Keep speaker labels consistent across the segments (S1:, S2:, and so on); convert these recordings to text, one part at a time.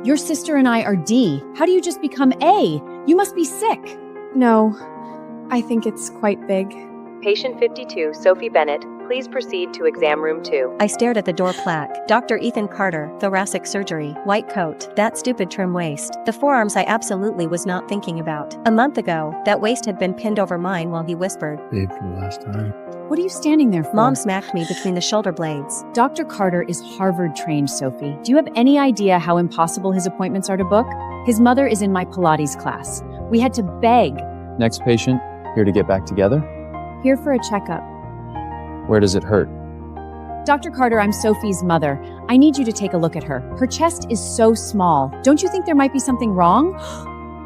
S1: Your sister and I are D. How do you just become A? You must be sick.
S2: No, I think it's quite big.
S3: Patient 52, Sophie Bennett, please proceed to exam room 2.
S4: I stared at the door plaque. Dr. Ethan Carter, thoracic surgery, white coat, that stupid trim waist. The forearms I absolutely was not thinking about. A month ago, that waist had been pinned over mine while he whispered,
S5: Babe, for the last time.
S1: What are you standing there for?
S4: Mom smacked me between the shoulder blades.
S1: Dr. Carter is Harvard-trained, Sophie. Do you have any idea how impossible his appointments are to book? His mother is in my Pilates class. We had to beg.
S6: Next patient, here to get back together?
S1: Here for a checkup.
S6: Where does it hurt?
S1: Dr. Carter, I'm Sophie's mother. I need you to take a look at her. Her chest is so small. Don't you think there might be something wrong?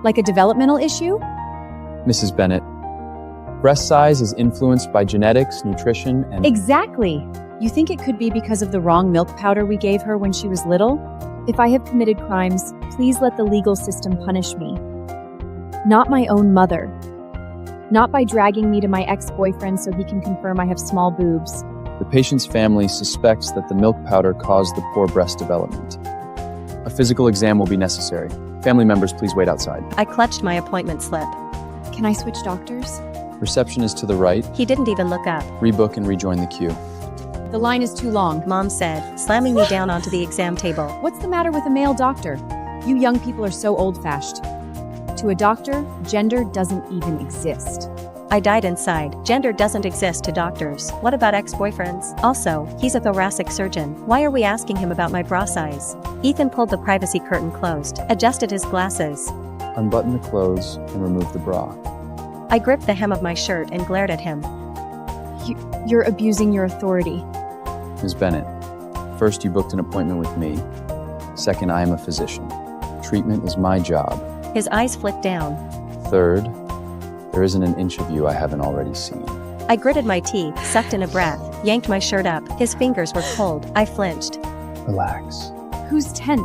S1: Like a developmental issue?
S6: Mrs. Bennett, breast size is influenced by genetics, nutrition, and...
S1: Exactly. You think it could be because of the wrong milk powder we gave her when she was little? If I have committed crimes, please let the legal system punish me. Not my own mother. Not by dragging me to my ex-boyfriend so he can confirm I have small boobs.
S6: The patient's family suspects that the milk powder caused the poor breast development. A physical exam will be necessary. Family members, please wait outside.
S4: I clutched my appointment slip.
S2: Can I switch doctors?
S6: Reception is to the right.
S4: He didn't even look up.
S6: Rebook and rejoin the queue.
S1: The line is too long.
S4: Mom said, slamming me down onto the exam table.
S1: What's the matter with a male doctor? You young people are so old-fashioned. To a doctor, gender doesn't even exist.
S4: I died inside. Gender doesn't exist to doctors. What about ex-boyfriends? Also, he's a thoracic surgeon. Why are we asking him about my bra size? Ethan pulled the privacy curtain closed, adjusted his glasses.
S6: Unbutton the clothes and remove the bra.
S4: I gripped the hem of my shirt and glared at him.
S2: You're abusing your authority.
S6: Ms. Bennett, first you booked an appointment with me. Second, I am a physician. Treatment is my job.
S4: His eyes flicked down.
S6: Third, there isn't an inch of you I haven't already seen.
S4: I gritted my teeth, sucked in a breath, yanked my shirt up. His fingers were cold. I flinched.
S6: Relax.
S2: Who's tense?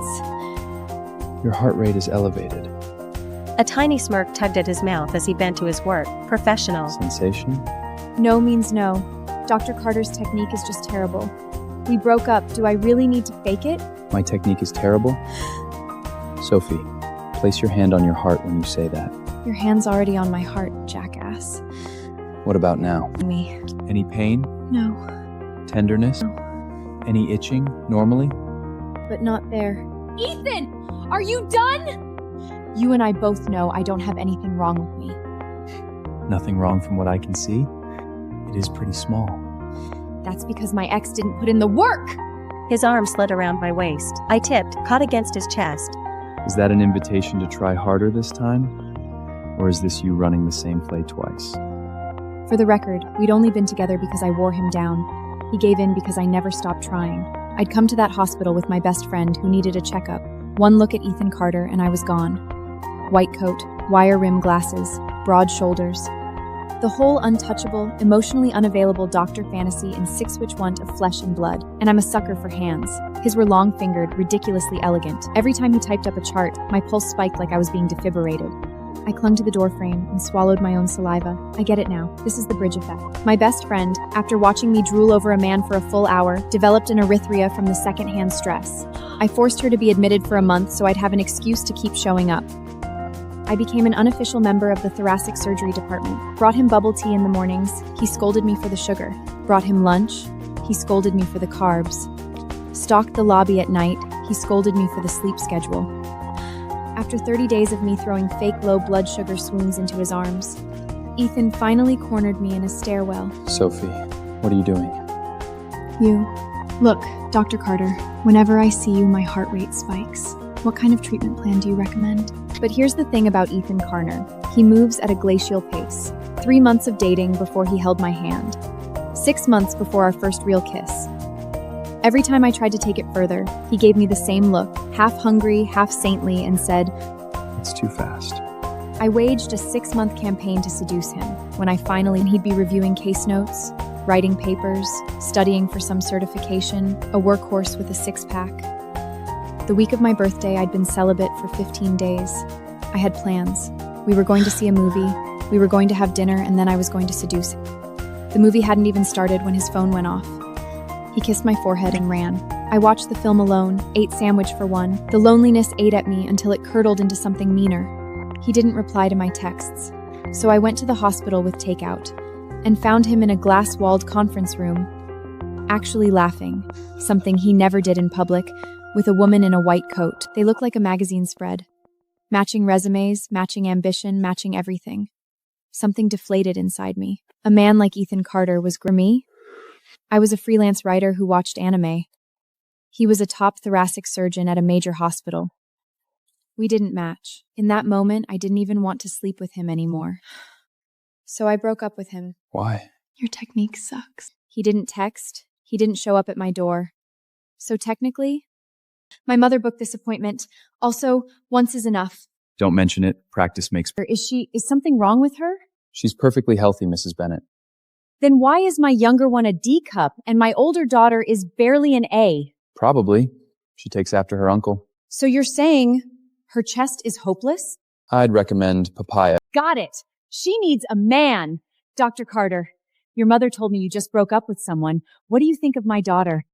S6: Your heart rate is elevated.
S4: A tiny smirk tugged at his mouth as he bent to his work. Professional.
S6: Sensation?
S2: No means no. Dr. Carter's technique is just terrible. We broke up. Do I really need to fake it?
S6: My technique is terrible? Sophie, place your hand on your heart when you say that.
S2: Your hand's already on my heart, jackass.
S6: What about now?
S2: Me.
S6: Any pain?
S2: No,
S6: Tenderness?
S2: No.
S6: Any itching, normally?
S2: but not there.
S1: Ethan, are you done?
S2: You and I both know I don't have anything wrong with me.
S6: Nothing wrong from what I can see. It is pretty small.
S2: That's because my ex didn't put in the work!
S4: His arm slid around my waist. I tipped, caught against his chest.
S6: Is that an invitation to try harder this time? Or is this you running the same play twice?
S2: For the record, we'd only been together because I wore him down. He gave in because I never stopped trying. I'd come to that hospital with my best friend who needed a checkup. One look at Ethan Carter and I was gone. White coat, wire-rimmed glasses, broad shoulders. The whole untouchable, emotionally unavailable doctor fantasy in 6-switch want of flesh and blood. And I'm a sucker for hands. His were long-fingered, ridiculously elegant. Every time he typed up a chart, my pulse spiked like I was being defibrillated. I clung to the doorframe and swallowed my own saliva. I get it now. This is the bridge effect. My best friend, after watching me drool over a man for a full hour, developed an erythrea from the secondhand stress. I forced her to be admitted for a month so I'd have an excuse to keep showing up. I became an unofficial member of the thoracic surgery department. Brought him bubble tea in the mornings. He scolded me for the sugar. Brought him lunch. He scolded me for the carbs. Stalked the lobby at night. He scolded me for the sleep schedule. After 30 days of me throwing fake low blood sugar swoons into his arms, Ethan finally cornered me in a stairwell.
S6: Sophie, what are you doing?
S2: You. Look, Dr. Carter, whenever I see you, my heart rate spikes. What kind of treatment plan do you recommend? But here's the thing about Ethan Carter. He moves at a glacial pace. 3 months of dating before he held my hand. 6 months before our first real kiss. Every time I tried to take it further, he gave me the same look, half hungry, half saintly, and said,
S6: It's too fast.
S2: I waged a 6-month campaign to seduce him. When I finally, he'd be reviewing case notes, writing papers, studying for some certification, a workhorse with a six-pack. The week of my birthday, I'd been celibate for 15 days. I had plans. We were going to see a movie, we were going to have dinner, and then I was going to seduce him. The movie hadn't even started when his phone went off. He kissed my forehead and ran. I watched the film alone, ate sandwich for one. The loneliness ate at me until it curdled into something meaner. He didn't reply to my texts. So I went to the hospital with takeout and found him in a glass-walled conference room, actually laughing, something he never did in public, with a woman in a white coat. They looked like a magazine spread. Matching resumes, matching ambition, matching everything. Something deflated inside me. A man like Ethan Carter was me. I was a freelance writer who watched anime. He was a top thoracic surgeon at a major hospital. We didn't match. In that moment, I didn't even want to sleep with him anymore. So I broke up with him.
S6: Why?
S2: Your technique sucks. He didn't text. He didn't show up at my door. So technically, my mother booked this appointment. Also, once is enough.
S6: Don't mention it. Practice makes...
S1: Is something wrong with her?
S6: She's perfectly healthy, Mrs. Bennett.
S1: Then why is my younger one a D cup and my older daughter is barely an A?
S6: Probably. She takes after her uncle.
S1: So you're saying her chest is hopeless?
S6: I'd recommend papaya.
S1: Got it. She needs a man. Dr. Carter, your mother told me you just broke up with someone. What do you think of my daughter?